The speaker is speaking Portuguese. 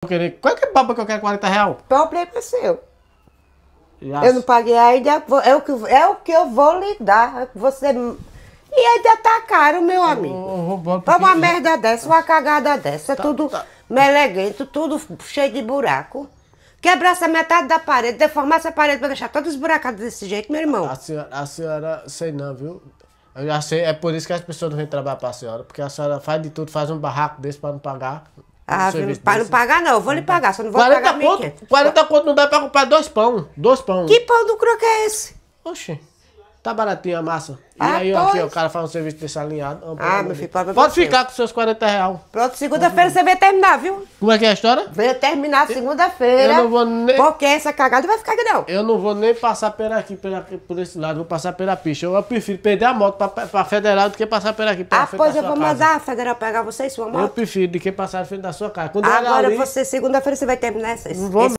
Qual que é o papo que eu quero R$40? O problema é seu. Já Eu não paguei ainda, é o que eu vou lhe dar. Você... E ainda tá caro, meu amigo. É uma merda dessa, uma cagada dessa, tudo meleguento, tudo cheio de buraco. Quebrar essa metade da parede, deformar essa parede pra deixar todas esburacadas desse jeito, meu irmão. A senhora, sei não, viu? Eu já sei, é por isso que as pessoas não vêm trabalhar pra senhora, porque a senhora faz de tudo, faz um barraco desse pra não pagar. Ah, para não pagar não, eu vou lhe pagar, só não vou pagar 40 conto não dá pra comprar 2 pão. 2 pão. Que pão do croque é esse? Oxi, tá baratinho a massa. E Ah, aí, pois. ó, o cara faz um serviço desse alinhado. Ah, meu filho, pode ficar com seus R$40. Pronto, segunda-feira você vai terminar, viu? Como é que é a história? Vai terminar segunda-feira. Eu não vou nem... Porque essa cagada não vai ficar aqui não. Eu não vou nem passar por aqui, por esse lado, vou passar pela pista. Eu prefiro perder a moto pra federal do que passar por aqui. Ah, pois eu vou mandar a federal pegar você e sua moto. Eu prefiro do que passar na frente da sua casa. Quando Agora você, segunda-feira, você vai terminar esse